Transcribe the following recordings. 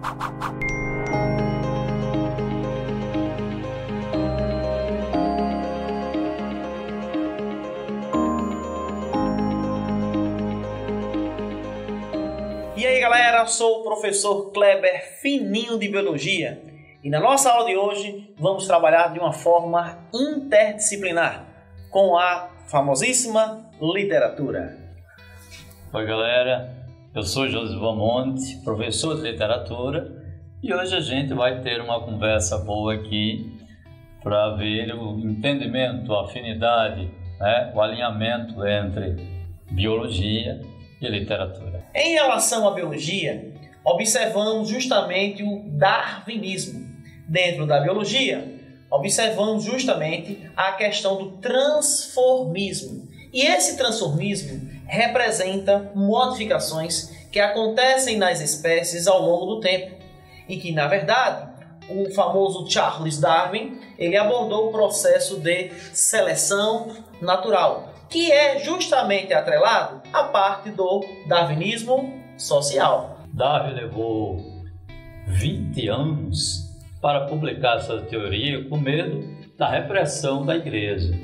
E aí galera, sou o professor Kleber Fininho de Biologia e na nossa aula de hoje vamos trabalhar de uma forma interdisciplinar com a famosíssima literatura. Oi galera, eu sou Josivan Monte, professor de literatura e hoje a gente vai ter uma conversa boa aqui para ver o entendimento, a afinidade, o alinhamento entre biologia e literatura. Em relação à biologia, observamos justamente o darwinismo. Dentro da biologia, observamos justamente a questão do transformismo. E esse transformismo representa modificações que acontecem nas espécies ao longo do tempo. E que, na verdade, o famoso Charles Darwin, ele abordou o processo de seleção natural, que é justamente atrelado à parte do darwinismo social. Darwin levou 20 anos para publicar sua teoria com medo da repressão da igreja.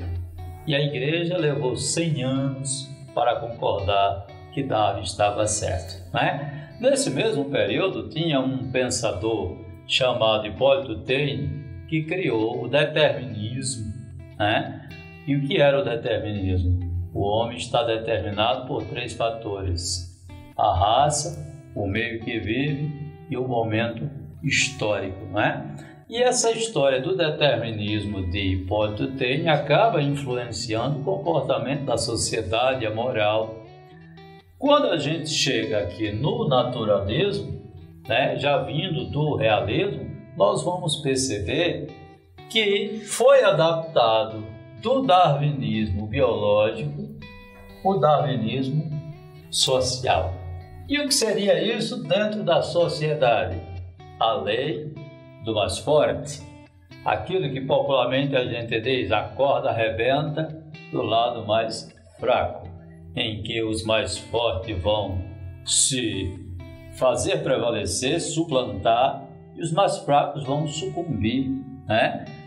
E a igreja levou 100 anos para concordar que Darwin estava certo. Nesse mesmo período, tinha um pensador chamado Hipólito Taine que criou o determinismo. E o que era o determinismo? O homem está determinado por 3 fatores: a raça, o meio que vive e o momento histórico. E essa história do determinismo de Hipólito Taine acaba influenciando o comportamento da sociedade, a moral. Quando a gente chega aqui no naturalismo, já vindo do realismo, nós vamos perceber que foi adaptado do darwinismo biológico o darwinismo social. E o que seria isso dentro da sociedade? A lei do mais forte, aquilo que popularmente a gente diz, a corda arrebenta do lado mais fraco, em que os mais fortes vão se fazer prevalecer, suplantar, e os mais fracos vão sucumbir.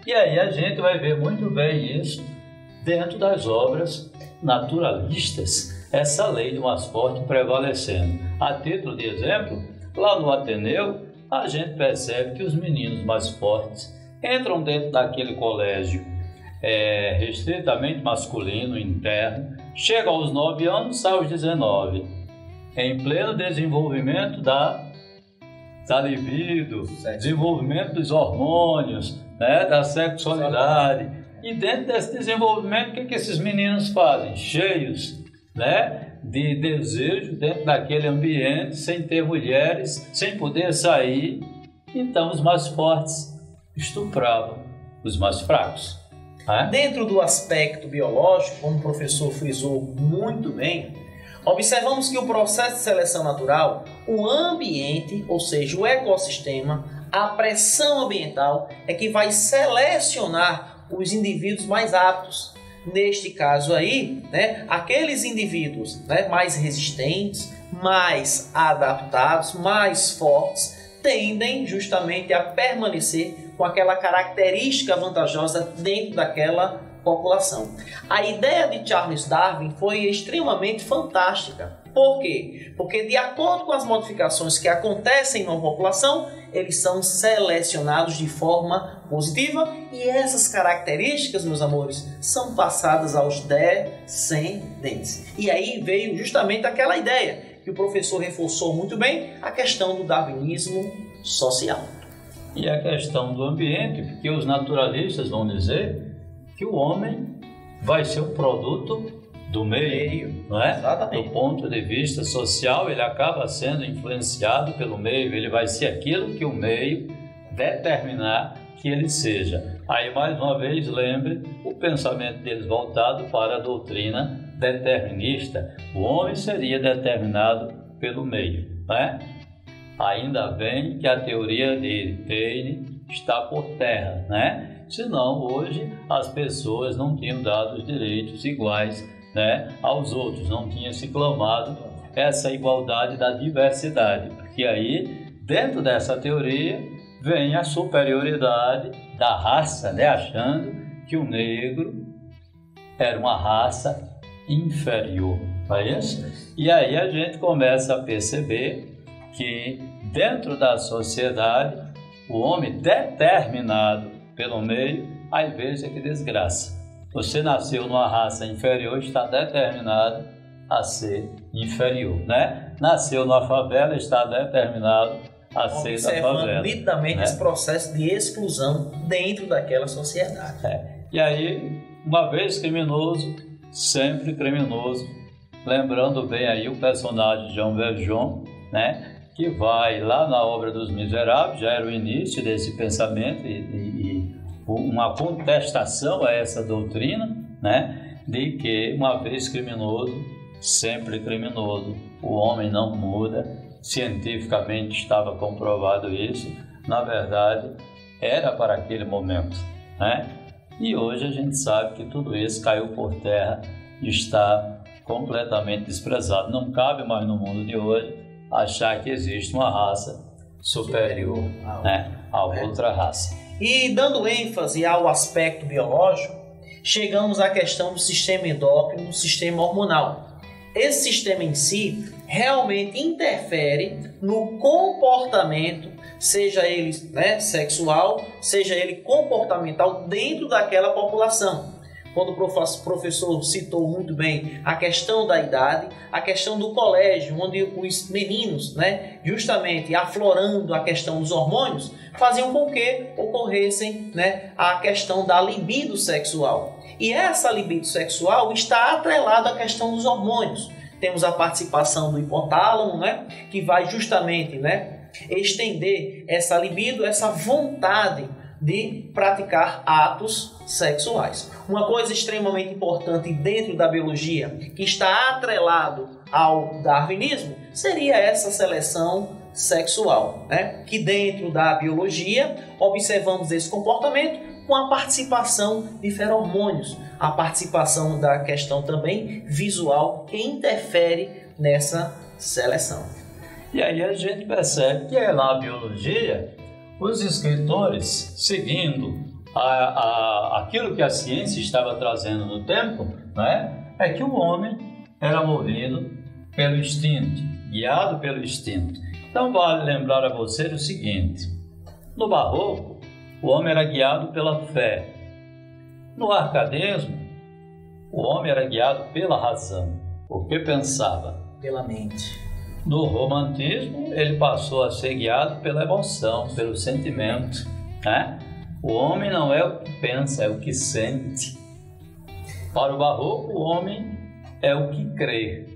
E aí a gente vai ver muito bem isso dentro das obras naturalistas, essa lei do mais forte prevalecendo. A título de exemplo, lá no Ateneu, a gente percebe que os meninos mais fortes entram dentro daquele colégio restritamente masculino, interno, chegam aos 9 anos, saem aos 19, em pleno desenvolvimento da libido, desenvolvimento dos hormônios, da sexualidade. E dentro desse desenvolvimento, o que esses meninos fazem? Cheios de desejo dentro daquele ambiente, sem ter mulheres, sem poder sair. Então os mais fortes estupravam os mais fracos. Dentro do aspecto biológico, como o professor frisou muito bem, observamos que o processo de seleção natural, o ambiente, ou seja, o ecossistema, a pressão ambiental é que vai selecionar os indivíduos mais aptos. Neste caso aí, aqueles indivíduos mais resistentes, mais adaptados, mais fortes, tendem justamente a permanecer com aquela característica vantajosa dentro daquela população. A ideia de Charles Darwin foi extremamente fantástica. Por quê? Porque de acordo com as modificações que acontecem na população, eles são selecionados de forma positiva e essas características, meus amores, são passadas aos descendentes. E aí veio justamente aquela ideia que o professor reforçou muito bem, a questão do darwinismo social. E a questão do ambiente, porque os naturalistas vão dizer que o homem vai ser um produto do meio, Exatamente. Do ponto de vista social, ele acaba sendo influenciado pelo meio, ele vai ser aquilo que o meio determinar que ele seja. Aí, mais uma vez, lembre o pensamento deles voltado para a doutrina determinista. O homem seria determinado pelo meio, Ainda bem que a teoria de Taine está por terra, Senão, hoje, as pessoas não tinham dado os direitos iguais aos outros, não tinha se clamado essa igualdade da diversidade, porque aí dentro dessa teoria, vem a superioridade da raça, né? Achando que o negro era uma raça inferior, não é isso? E aí a gente começa a perceber que dentro da sociedade, o homem determinado pelo meio, às vezes é que desgraça. Você nasceu numa raça inferior, está determinado a ser inferior, né? Nasceu numa favela, está determinado a ser da favela. Observando nitidamente, né, esse processo de exclusão dentro daquela sociedade. E aí, uma vez criminoso, sempre criminoso. Lembrando bem aí o personagem de Jean Valjean, né? Que vai lá na obra dos Miseráveis, já era o início desse pensamento e uma contestação a essa doutrina, né? De que uma vez criminoso, sempre criminoso. O homem não muda, cientificamente estava comprovado isso, na verdade era para aquele momento, né? E hoje a gente sabe que tudo isso caiu por terra e está completamente desprezado. Não cabe mais no mundo de hoje achar que existe uma raça superior, né, a outra raça. E dando ênfase ao aspecto biológico, chegamos à questão do sistema endócrino, do sistema hormonal. Esse sistema em si realmente interfere no comportamento, seja ele, né, sexual, seja ele comportamental dentro daquela população. Quando o professor citou muito bem a questão da idade, a questão do colégio, onde os meninos, né, justamente aflorando a questão dos hormônios, faziam com que ocorressem, né, a questão da libido sexual. E essa libido sexual está atrelada à questão dos hormônios. Temos a participação do hipotálamo, né, que vai justamente, né, estender essa libido, essa vontade de praticar atos sexuais. Uma coisa extremamente importante dentro da biologia, que está atrelado ao darwinismo, seria essa seleção sexual, né? Que dentro da biologia observamos esse comportamento com a participação de feromônios, a participação da questão também visual que interfere nessa seleção. E aí a gente percebe que na biologia os escritores, seguindo aquilo que a ciência estava trazendo no tempo, né, é que o homem era movido pelo instinto, guiado pelo instinto. Então vale lembrar a você o seguinte: no Barroco, o homem era guiado pela fé. No arcadismo, o homem era guiado pela razão, porque pensava. Pela mente. No romantismo, ele passou a ser guiado pela emoção, pelo sentimento, né? O homem não é o que pensa, é o que sente. Para o Barroco, o homem é o que crê.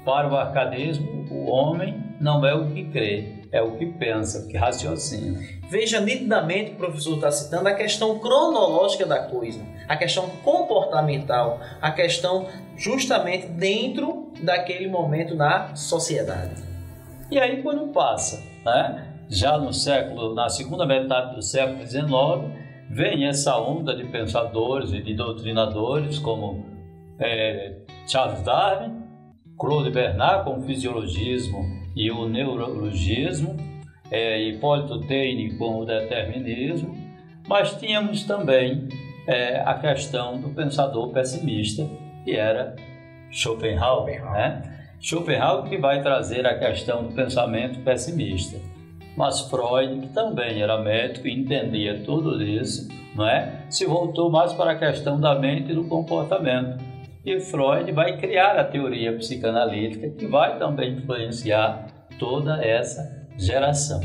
Para o arcadismo, o homem não é o que crê, é o que pensa, o que raciocina. Veja nitidamente que o professor está citando a questão cronológica da coisa, a questão comportamental, a questão justamente dentro daquele momento na sociedade. E aí quando passa, né? Já na segunda metade do século XIX, vem essa onda de pensadores e de doutrinadores como Charles Darwin, Claude Bernard com o fisiologismo e o neurologismo, Hipólito Taine com o determinismo, mas tínhamos também a questão do pensador pessimista, que era Schopenhauer. Né? Schopenhauer que vai trazer a questão do pensamento pessimista. Mas Freud, que também era médico e entendia tudo isso, não é? Se voltou mais para a questão da mente e do comportamento. E Freud vai criar a teoria psicanalítica, que vai também influenciar toda essa geração.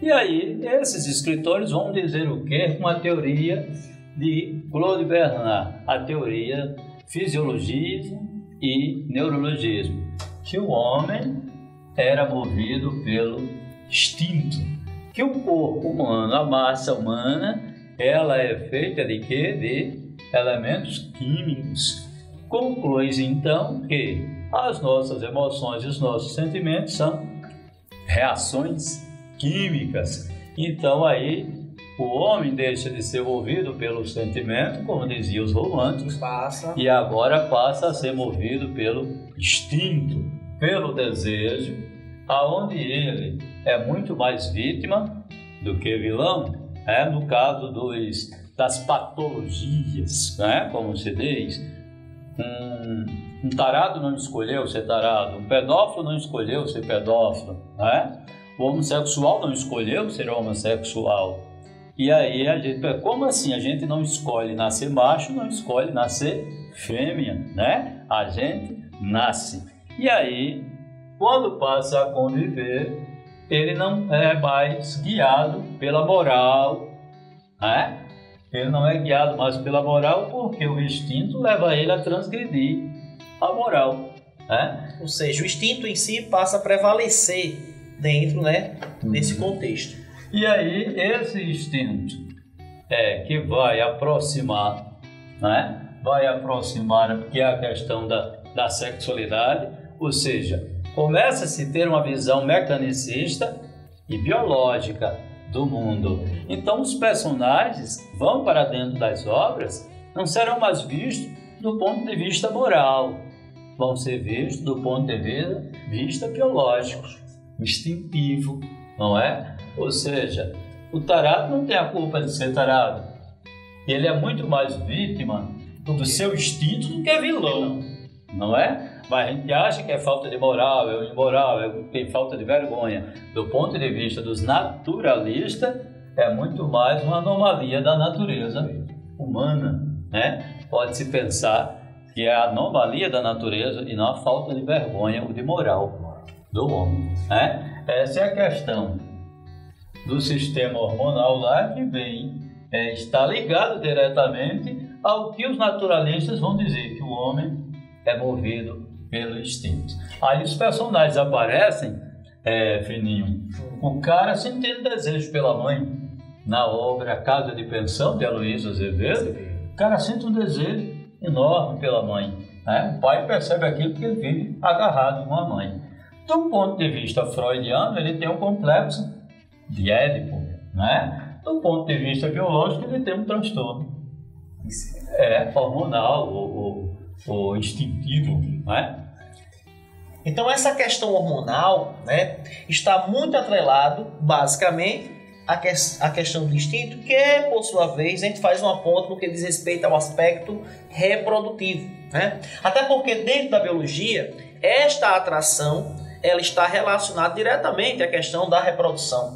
E aí, esses escritores vão dizer o quê? Uma teoria de Claude Bernard, a teoria fisiologismo e neurologismo, que o homem era movido pelo instinto, que o corpo humano, a massa humana, ela é feita de quê? De elementos químicos. Conclui-se então que as nossas emoções e os nossos sentimentos são reações químicas. Então aí o homem deixa de ser movido pelo sentimento, como diziam os românticos, e agora passa a ser movido pelo instinto, pelo desejo, aonde ele é muito mais vítima do que vilão, no caso das patologias, como se diz. Um tarado não escolheu ser tarado, um pedófilo não escolheu ser pedófilo, o homossexual não escolheu ser homossexual. E aí a gente, como assim? A gente não escolhe nascer macho, não escolhe nascer fêmea, A gente nasce. E aí, quando passa a conviver, ele não é mais guiado pela moral, Ele não é guiado mais pela moral porque o instinto leva ele a transgredir a moral, Ou seja, o instinto em si passa a prevalecer dentro, desse contexto. E aí, esse instinto que vai aproximar, que é a questão da sexualidade, ou seja, começa-se a ter uma visão mecanicista e biológica do mundo. Então, os personagens vão para dentro das obras, não serão mais vistos do ponto de vista moral, vão ser vistos do ponto de vista biológico, instintivo, não é? Ou seja, o tarado não tem a culpa de ser tarado. Ele é muito mais vítima do seu instinto do que vilão, não é? Mas a gente acha que é falta de moral, é imoral, tem falta de vergonha. Do ponto de vista dos naturalistas, é muito mais uma anomalia da natureza humana, Pode-se pensar que é a anomalia da natureza e não a falta de vergonha ou de moral do homem, Essa é a questão do sistema hormonal lá que está ligado diretamente ao que os naturalistas vão dizer, que o homem é movido pelo instinto. Aí os personagens aparecem, Fininho, o cara sentindo desejo pela mãe, na obra Casa de Pensão de Aloysio Azevedo, o cara sente um desejo enorme pela mãe, O pai percebe aquilo porque ele vive agarrado com a mãe. Do ponto de vista freudiano, ele tem um complexo de Édipo, Do ponto de vista biológico, ele tem um transtorno hormonal ou instintivo, Então essa questão hormonal, está muito atrelado, basicamente, à questão do instinto, que por sua vez a gente faz uma ponta no que diz respeito ao aspecto reprodutivo, Até porque dentro da biologia, esta atração ela está relacionada diretamente à questão da reprodução,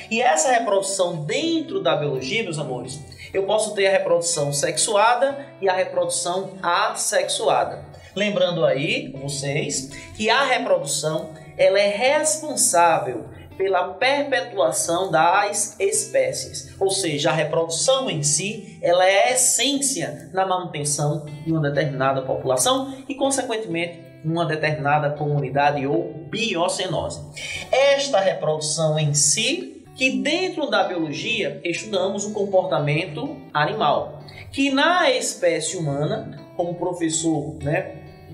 E essa reprodução dentro da biologia, meus amores, eu posso ter a reprodução sexuada e a reprodução assexuada. Lembrando aí, vocês, que a reprodução ela é responsável pela perpetuação das espécies. Ou seja, a reprodução em si, ela é a essência na manutenção de uma determinada população e, consequentemente, numa determinada comunidade ou biocenose. Esta reprodução em si, que dentro da biologia estudamos o comportamento animal, que na espécie humana, como o professor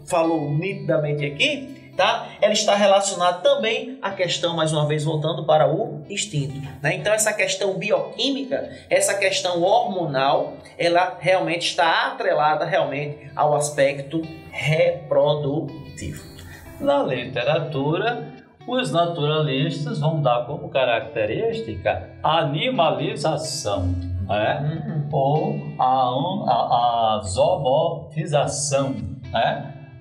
falou nitidamente aqui, ela está relacionada também à questão, mais uma vez, voltando para o instinto. Então, essa questão bioquímica, essa questão hormonal, ela realmente está atrelada ao aspecto reprodutivo. Na literatura, os naturalistas vão dar como característica a animalização, ou a zoomorfização,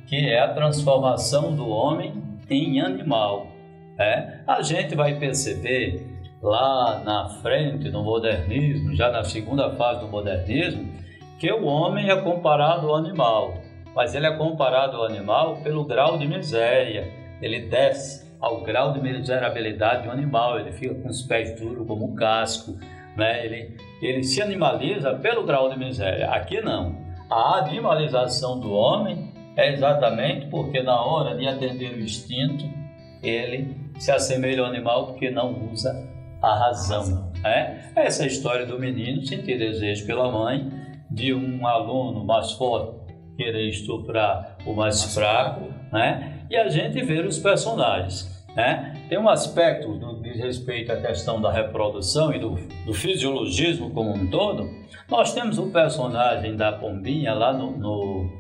que é a transformação do homem em animal. A gente vai perceber lá na frente, no modernismo, já na segunda fase do modernismo, que o homem é comparado ao animal, mas ele é comparado ao animal pelo grau de miséria. Ele desce ao grau de miserabilidade do animal, ele fica com os pés duros como um casco, ele se animaliza pelo grau de miséria. Aqui não. A animalização do homem é exatamente porque na hora de atender o instinto, ele se assemelha ao animal porque não usa a razão. Essa é a história do menino sentir desejo pela mãe, de um aluno mais forte querer estuprar o mais fraco, e a gente vê os personagens. Tem um aspecto do diz respeito à questão da reprodução e do fisiologismo como um todo. Nós temos o personagem da pombinha lá no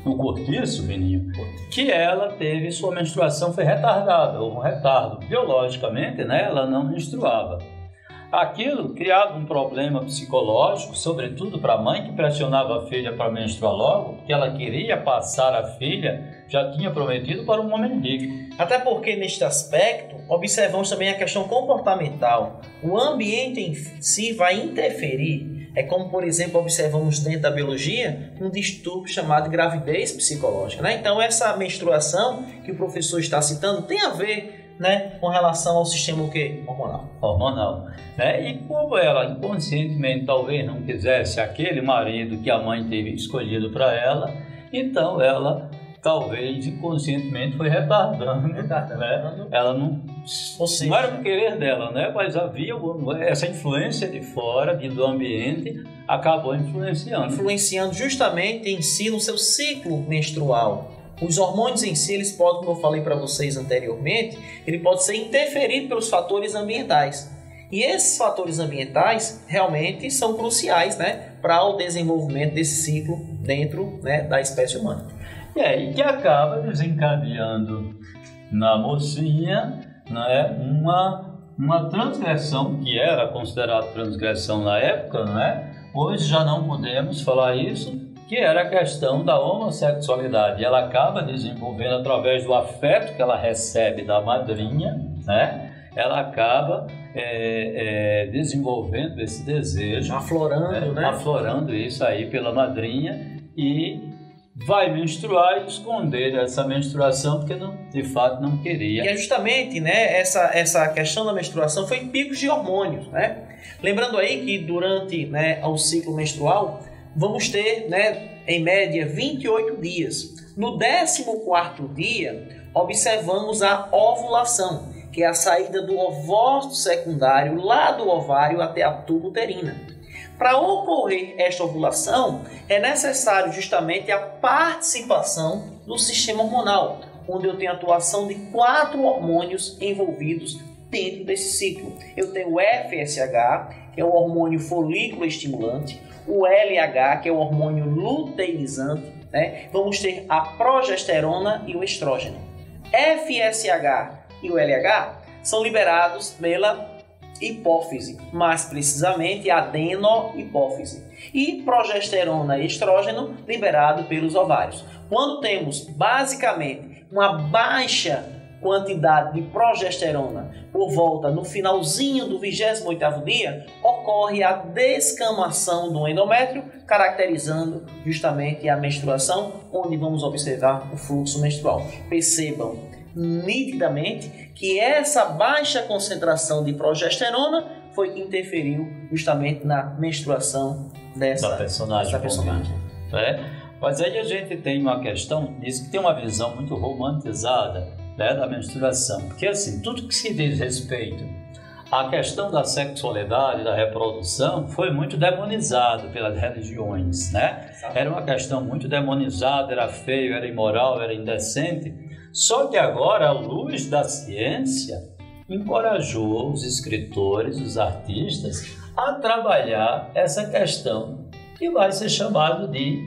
no cortiço, Beninho, que ela teve sua menstruação foi retardada, houve um retardo. Biologicamente, né, ela não menstruava. Aquilo criava um problema psicológico, sobretudo para a mãe que pressionava a filha para menstruar logo, porque ela queria passar a filha, já tinha prometido para um homem rico. Até porque, neste aspecto, observamos também a questão comportamental. O ambiente em si vai interferir. É como, por exemplo, observamos dentro da biologia um distúrbio chamado gravidez psicológica, né? Então, essa menstruação que o professor está citando tem a ver, né, com relação ao sistema o quê? Hormonal. Né? E como ela inconscientemente talvez não quisesse aquele marido que a mãe teve escolhido para ela, então ela talvez inconscientemente foi retardando. Né? Ela não era o querer dela, né? Mas havia essa influência de fora, do ambiente, acabou influenciando justamente em si no seu ciclo menstrual. Os hormônios em si, eles podem, como eu falei para vocês anteriormente, ele pode ser interferido pelos fatores ambientais. E esses fatores ambientais realmente são cruciais, né, para o desenvolvimento desse ciclo dentro, né, da espécie humana. E que acaba desencadeando na mocinha, né, uma transgressão que era considerada transgressão na época, né? Hoje já não podemos falar isso, que era a questão da homossexualidade. E ela acaba desenvolvendo através do afeto que ela recebe da madrinha, né? Ela acaba desenvolvendo esse desejo, aflorando isso aí pela madrinha, e vai menstruar e esconder essa menstruação porque de fato não queria. E é justamente, né, essa questão da menstruação foi em picos de hormônios, né? Lembrando aí que durante, né, o ciclo menstrual vamos ter, né, em média 28 dias. No 14º dia observamos a ovulação, que é a saída do ovócito secundário lá do ovário até a tuba uterina. Para ocorrer esta ovulação, é necessário justamente a participação do sistema hormonal, onde eu tenho a atuação de 4 hormônios envolvidos dentro desse ciclo. Eu tenho o FSH, que é o hormônio folículo estimulante, o LH, que é o hormônio luteinizante, né? Vamos ter a progesterona e o estrógeno. FSH e o LH são liberados pela hipófise, mais precisamente adenohipófise, e progesterona e estrógeno liberado pelos ovários. Quando temos basicamente uma baixa quantidade de progesterona por volta no finalzinho do 28º dia, ocorre a descamação do endométrio, caracterizando justamente a menstruação, onde vamos observar o fluxo menstrual. Percebam nitidamente que essa baixa concentração de progesterona foi que interferiu justamente na menstruação dessa personagem. Mas aí a gente tem uma questão, diz que tem uma visão muito romantizada, né, da menstruação, porque assim, tudo que se diz respeito à questão da sexualidade, da reprodução, foi muito demonizado pelas religiões, né? Era uma questão muito demonizada, era feio, era imoral, era indecente. Só que agora, à luz da ciência, encorajou os escritores, os artistas, a trabalhar essa questão que vai ser chamado de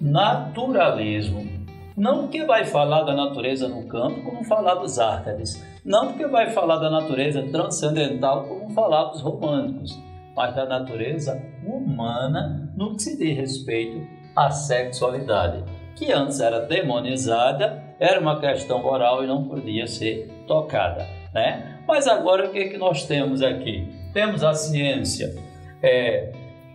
naturalismo. Não porque vai falar da natureza no campo, como falar dos árcades. Não porque vai falar da natureza transcendental, como falar dos românticos. Mas da natureza humana no que se diz respeito à sexualidade, que antes era demonizada, era uma questão moral e não podia ser tocada, né? Mas agora o que é que nós temos aqui? Temos a ciência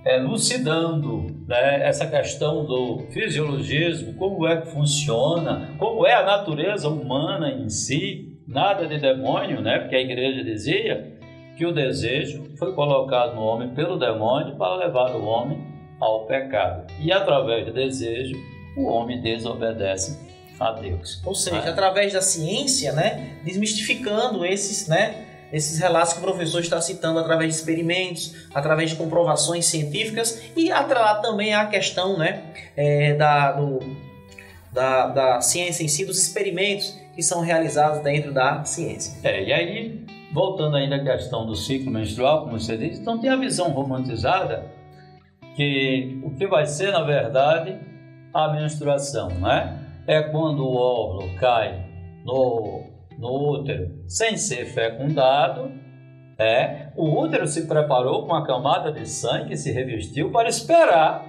elucidando, né, essa questão do fisiologismo, como é que funciona, como é a natureza humana em si, nada de demônio, né? Porque a igreja dizia que o desejo foi colocado no homem pelo demônio para levar o homem ao pecado. E através do desejo, o homem desobedece a Deus. Ou seja, através da ciência, né, desmistificando esses relatos que o professor está citando através de experimentos, através de comprovações científicas, e atrelado também à questão, né, da ciência em si, dos experimentos que são realizados dentro da ciência. E aí, voltando ainda à questão do ciclo menstrual, como você disse, então tem a visão romantizada, que o que vai ser, na verdade, a menstruação, né? É quando o óvulo cai no útero sem ser fecundado. O útero se preparou com a camada de sangue, se revestiu para esperar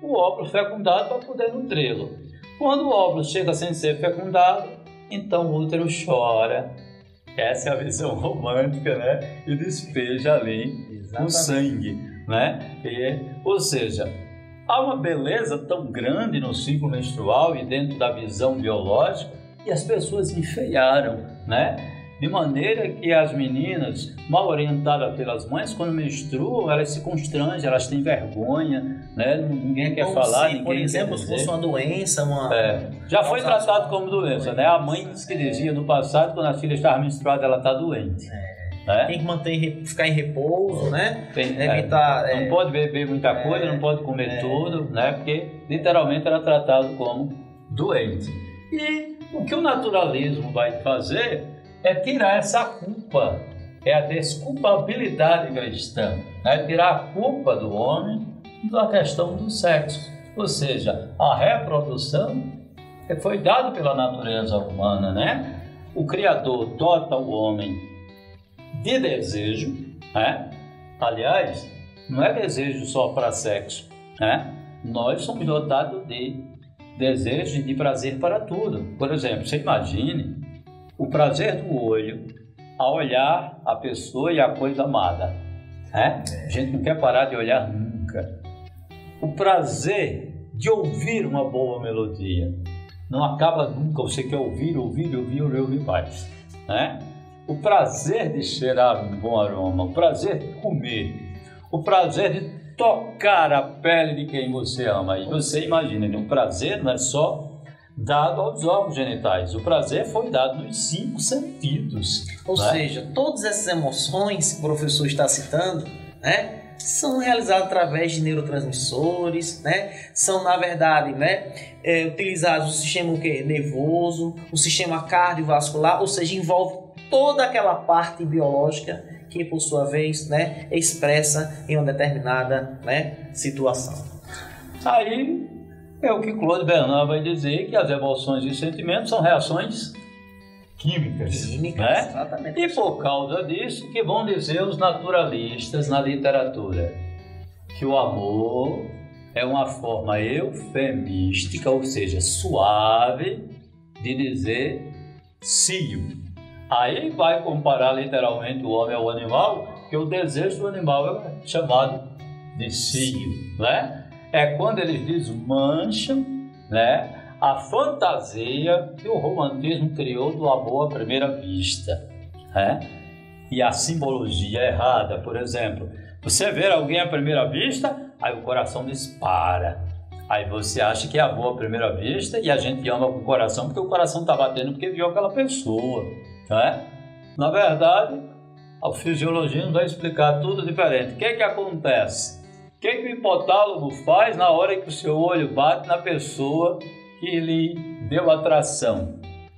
o óvulo fecundado para poder nutri-lo. Quando o óvulo chega sem ser fecundado, então o útero chora. Essa é a visão romântica, né? E despeja ali o sangue, né? Ou seja, há uma beleza tão grande no ciclo menstrual e dentro da visão biológica e as pessoas enfeiaram, né? De maneira que as meninas, mal orientadas pelas mães, quando menstruam, elas se constrangem, elas têm vergonha, né? Ninguém quer falar, ninguém por exemplo, quer se dizer. fosse uma doença, Já foi tratado como doença, né? A mãe disse que dizia no passado, quando a filha estava menstruada, ela está doente. Né? Tem que ficar em repouso, né? Evitar, não pode beber muita coisa, não pode comer tudo, né? Porque literalmente era tratado como doente. E o que o naturalismo vai fazer é tirar essa culpa, é a desculpabilidade cristã, né? Tirar a culpa do homem da questão do sexo. Ou seja, a reprodução foi dada pela natureza humana, né? O Criador dota o homem de desejo, né? Aliás, não é desejo só para sexo, né? Nós somos dotados de desejo e de prazer para tudo. Por exemplo, você imagine o prazer do olho a olhar a pessoa e a coisa amada, né? A gente não quer parar de olhar nunca. O prazer de ouvir uma boa melodia não acaba nunca, você quer ouvir mais, né? O prazer de cheirar um bom aroma, o prazer de comer, o prazer de tocar a pele de quem você ama. E você imagina, o prazer não é só dado aos órgãos genitais, o prazer foi dado nos 5 sentidos. Ou seja, todas essas emoções que o professor está citando, né, são realizadas através de neurotransmissores, né? São, na verdade, né, utilizados o sistema nervoso, o sistema cardiovascular, ou seja, envolve toda aquela parte biológica que, por sua vez, né, é expressa em uma determinada, né, situação. Aí é o que Claude Bernard vai dizer, que as emoções e sentimentos são reações químicas, né? Exatamente. E por causa disso que vão dizer os naturalistas na literatura que o amor é uma forma eufemística, ou seja, suave, de dizer cio. Aí vai comparar literalmente o homem ao animal, que o desejo do animal é chamado de cio, né? É quando eles desmancham, né, a fantasia que o romantismo criou do amor à primeira vista, né? E a simbologia errada, por exemplo, você vê alguém à primeira vista, aí o coração dispara. Aí você acha que é amor à primeira vista e a gente ama com o coração porque o coração está batendo porque viu aquela pessoa, né? Na verdade, a fisiologia nos vai explicar tudo diferente. O que é que acontece? O que é que o hipotálamo faz na hora que o seu olho bate na pessoa que lhe deu atração,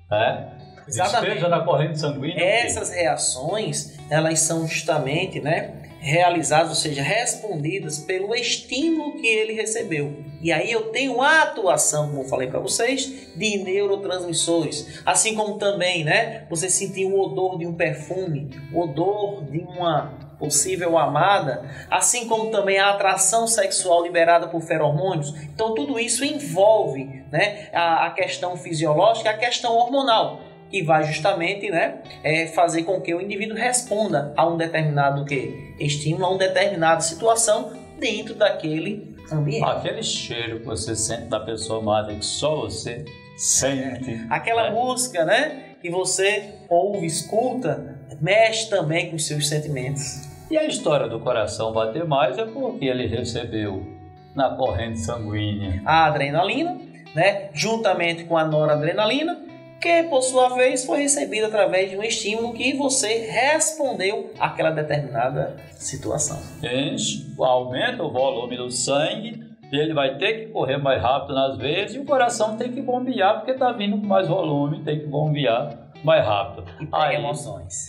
né? Exatamente. Despeja na corrente sanguínea. Essas reações, elas são justamente, né, realizadas, ou seja, respondidas pelo estímulo que ele recebeu. E aí eu tenho a atuação, como eu falei para vocês, de neurotransmissores. Assim como também, né, você sentir o odor de um perfume, o odor de uma possível amada, assim como também a atração sexual liberada por feromônios. Então tudo isso envolve, né, a questão fisiológica, a questão hormonal, que vai justamente, né, fazer com que o indivíduo responda a um determinado estímulo, a uma determinada situação dentro daquele ambiente. Aquele cheiro que você sente da pessoa amada, que só você sente. Aquela música, né, que você ouve, escuta, mexe também com os seus sentimentos. E a história do coração bater mais é porque ele recebeu na corrente sanguínea a adrenalina, né, juntamente com a noradrenalina, que por sua vez foi recebida através de um estímulo que você respondeu àquela determinada situação. Enche, aumenta o volume do sangue, ele vai ter que correr mais rápido nas veias e o coração tem que bombear porque está vindo com mais volume, tem que bombear mais rápido. E pega emoções.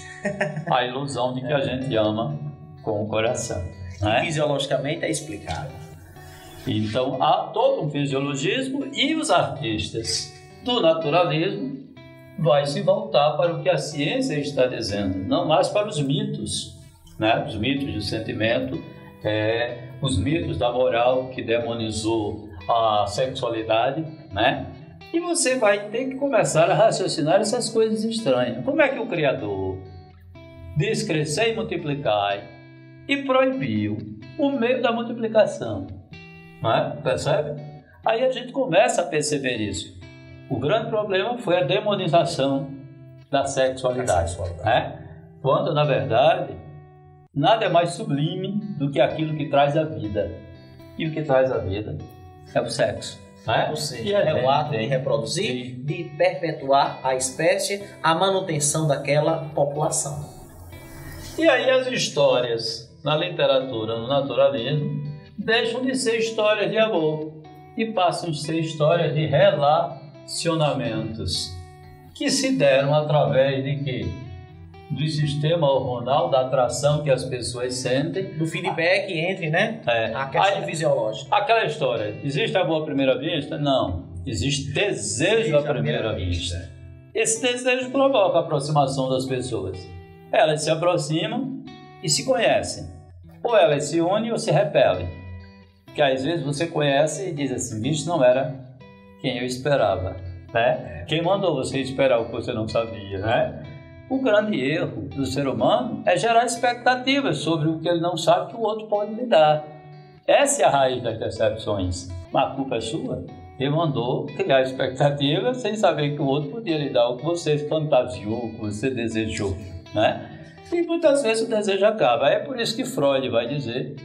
A ilusão de que a gente ama com o coração, né? Fisiologicamente é explicado. Então, há todo um fisiologismo e os artistas do naturalismo vai se voltar para o que a ciência está dizendo, não mais para os mitos, né? Os mitos do sentimento, os mitos da moral que demonizou a sexualidade, né? E você vai ter que começar a raciocinar essas coisas estranhas. Como é que o Criador diz crescer e multiplicar e proibiu o meio da multiplicação? Não é? Percebe? Aí a gente começa a perceber isso. O grande problema foi a demonização da sexualidade. Né? Quando, na verdade, nada é mais sublime do que aquilo que traz a vida. E o que traz a vida é o sexo. Né? Ou seja, é o ato de reproduzir, de perpetuar a espécie, a manutenção daquela população. E aí as histórias na literatura, no naturalismo, deixam de ser histórias de amor e passam a ser histórias de relacionamentos que se deram através de quê? Do sistema hormonal, da atração que as pessoas sentem, do feedback entre, né? A questão fisiológica. Aquela história, existe amor à primeira vista? Não. Existe desejo à primeira vista. Esse desejo provoca a aproximação das pessoas. Elas se aproximam e se conhecem. Ou elas se unem ou se repelem. Porque às vezes você conhece e diz assim, isso não era quem eu esperava. Né? Quem mandou você esperar o que você não sabia, né? O grande erro do ser humano é gerar expectativas sobre o que ele não sabe que o outro pode lhe dar. Essa é a raiz das decepções. Mas a culpa é sua. Ele mandou criar expectativas sem saber que o outro podia lhe dar o que você fantasiou, o que você desejou. Né? E muitas vezes o desejo acaba. É por isso que Freud vai dizer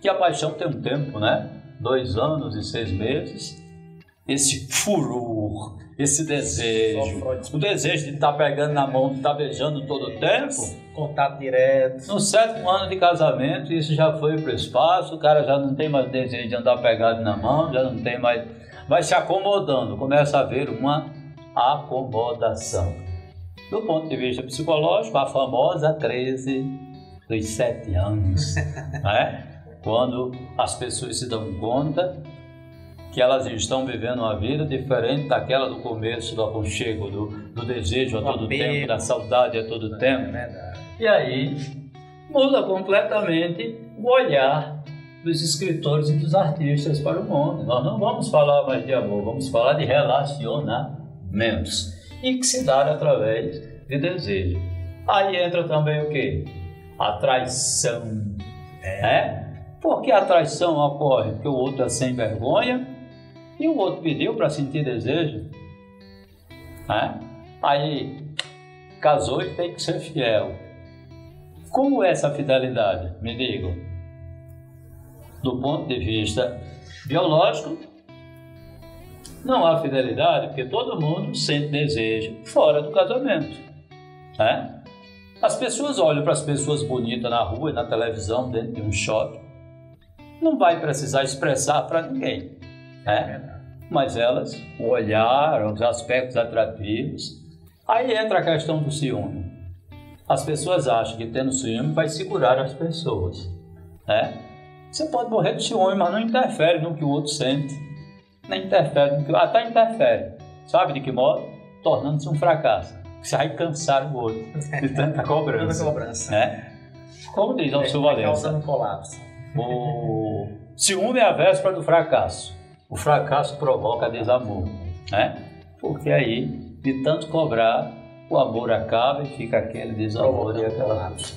que a paixão tem um tempo, né? 2 anos e 6 meses. Esse furor, esse desejo, o desejo de estar pegando na mão, de estar beijando todo o tempo. Contato direto. No 7º ano de casamento, isso já foi para o espaço, o cara já não tem mais desejo de andar pegado na mão, já não tem mais... Vai se acomodando, começa a haver uma acomodação. Do ponto de vista psicológico, a famosa crise dos 7 anos, né? Quando as pessoas se dão conta que elas estão vivendo uma vida diferente daquela do começo, do aconchego, do desejo a todo tempo, da saudade a todo tempo. E aí muda completamente o olhar dos escritores e dos artistas para o mundo. Nós não vamos falar mais de amor, vamos falar de relacionamentos, e que se dá através de desejo. Aí entra também o quê? A traição. Porque a traição ocorre porque o outro é sem vergonha e o outro pediu para sentir desejo. Aí casou e tem que ser fiel. Como é essa fidelidade? Me digam. Do ponto de vista biológico, não há fidelidade porque todo mundo sente desejo fora do casamento. As pessoas olham para as pessoas bonitas na rua e na televisão, dentro de um shopping. Não vai precisar expressar para ninguém. Mas elas, o olhar, os aspectos atrativos. Aí entra a questão do ciúme. As pessoas acham que tendo ciúme vai segurar as pessoas. Você pode morrer de ciúme, mas não interfere no que o outro sente. Nem interfere no que... Até interfere. Sabe de que modo? Tornando-se um fracasso. Você vai cansar o outro de tanta cobrança. Como diz Alceu Valença, causando colapso. o ciúme é a véspera do fracasso. O fracasso provoca desamor, Porque aí, de tanto cobrar, o amor acaba e fica aquele desamor e aquela coisa,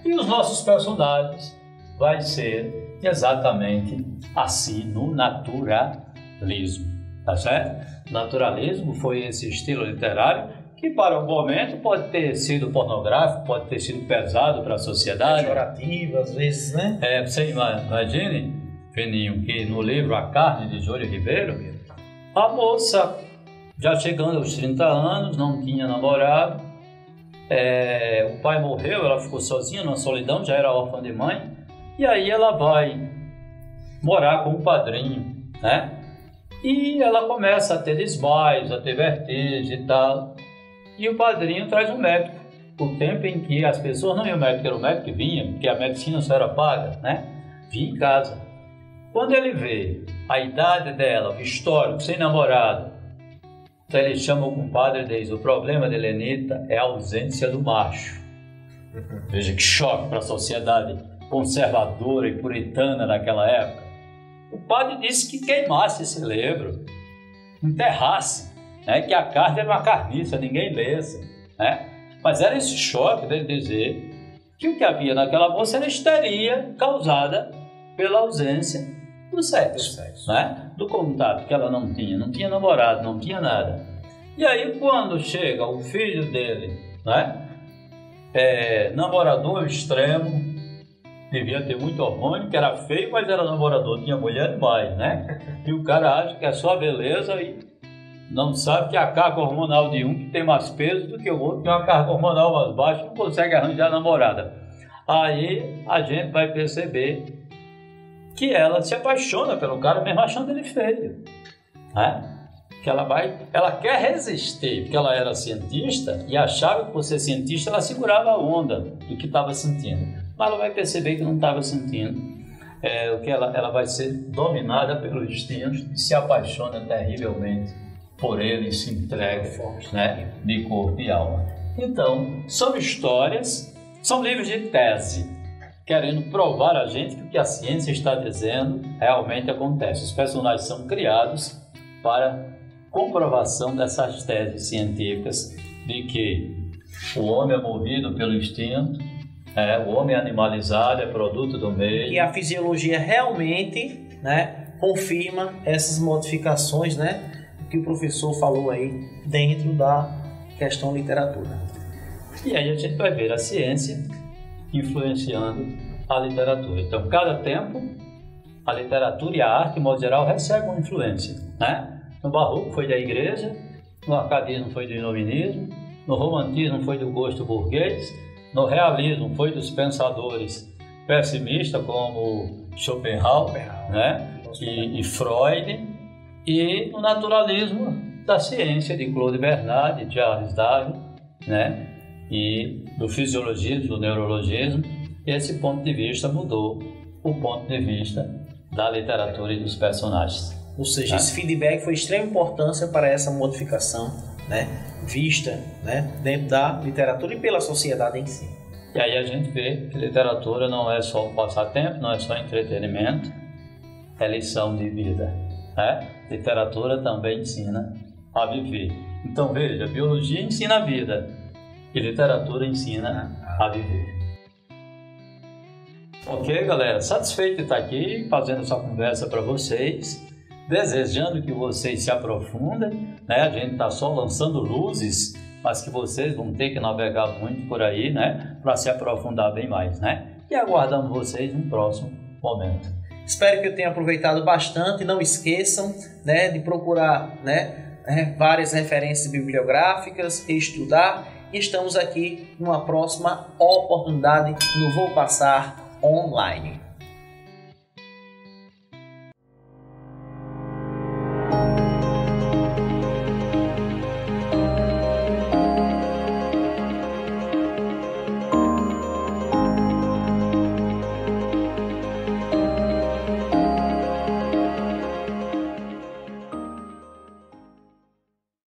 E os nossos personagens vai ser exatamente assim no naturalismo, tá certo? Naturalismo foi esse estilo literário que para o momento pode ter sido pornográfico, pode ter sido pesado para a sociedade. Pejorativo, às vezes, né? Você imagine, Feninho, que no livro A Carne, de Júlio Ribeiro, a moça, já chegando aos 30 anos, não tinha namorado, o pai morreu, ela ficou sozinha, numa solidão, já era órfã de mãe, e aí ela vai morar com o padrinho, E ela começa a ter desmaios, a ter vertigem e tal, e o padrinho traz um médico. O tempo em que as pessoas não iam ao médico, era o médico que vinha, porque a medicina só era paga, vinha em casa. Quando ele vê a idade dela, o histórico, sem namorado, então ele chama o compadre e diz: o problema de Helenita é a ausência do macho. Veja que choque para a sociedade conservadora e puritana daquela época. O padre disse que queimasse esse livro, enterrasse, né, que a carta era uma carniça, ninguém lesse, né? Mas era esse choque dele dizer que o que havia naquela moça era histeria causada pela ausência do sexo, né? Do contato que ela não tinha namorado, não tinha nada. E aí quando chega o filho dele, né, namorador extremo, devia ter muito hormônio, que era feio, mas era namorador, tinha mulher demais, né? E o cara acha que é só beleza e não sabe que a carga hormonal de um que tem mais peso do que o outro, tem uma carga hormonal mais baixa, não consegue arranjar namorada. Aí a gente vai perceber que ela se apaixona pelo cara mesmo achando ele feio, né? Que ela quer resistir, porque ela era cientista e achava que por ser cientista ela segurava a onda do que estava sentindo. Mas ela vai perceber que não estava sentindo, o que ela vai ser dominada pelo instinto e se apaixona terrivelmente por ele e se entrega, né, de corpo e alma. Então, são histórias, são livros de tese, querendo provar a gente que o que a ciência está dizendo realmente acontece. Os personagens são criados para comprovação dessas teses científicas de que o homem é movido pelo instinto, o homem é animalizado, é produto do meio. E a fisiologia realmente, né, confirma essas modificações, né, que o professor falou aí dentro da questão literatura. E aí a gente vai ver a ciência influenciando a literatura. Então, cada tempo, a literatura e a arte, de modo geral, recebem uma influência, né? No barroco foi da igreja, no arcadismo foi do iluminismo, no romantismo foi do gosto burguês, no realismo foi dos pensadores pessimistas como Schopenhauer, né? e Freud, e no naturalismo da ciência de Claude Bernard, de Charles Darwin, né? E do fisiologismo, do neurologismo. Esse ponto de vista mudou o ponto de vista da literatura e dos personagens. Ou seja, esse feedback foi de extrema importância para essa modificação, né, vista, né, dentro da literatura e pela sociedade em si. E aí a gente vê que literatura não é só um passatempo, não é só entretenimento, é lição de vida, né? Literatura também ensina a viver. Então veja, biologia ensina a vida e literatura ensina a viver. Ok, galera? Satisfeito de estar aqui fazendo essa conversa para vocês. Desejando que vocês se aprofundem, né? A gente está só lançando luzes, mas que vocês vão ter que navegar muito por aí, né? Para se aprofundar bem mais, né? E aguardamos vocês no próximo momento. Espero que eu tenha aproveitado bastante. Não esqueçam, né, de procurar, né, várias referências bibliográficas, estudar. E estamos aqui numa próxima oportunidade no Vou Passar Online.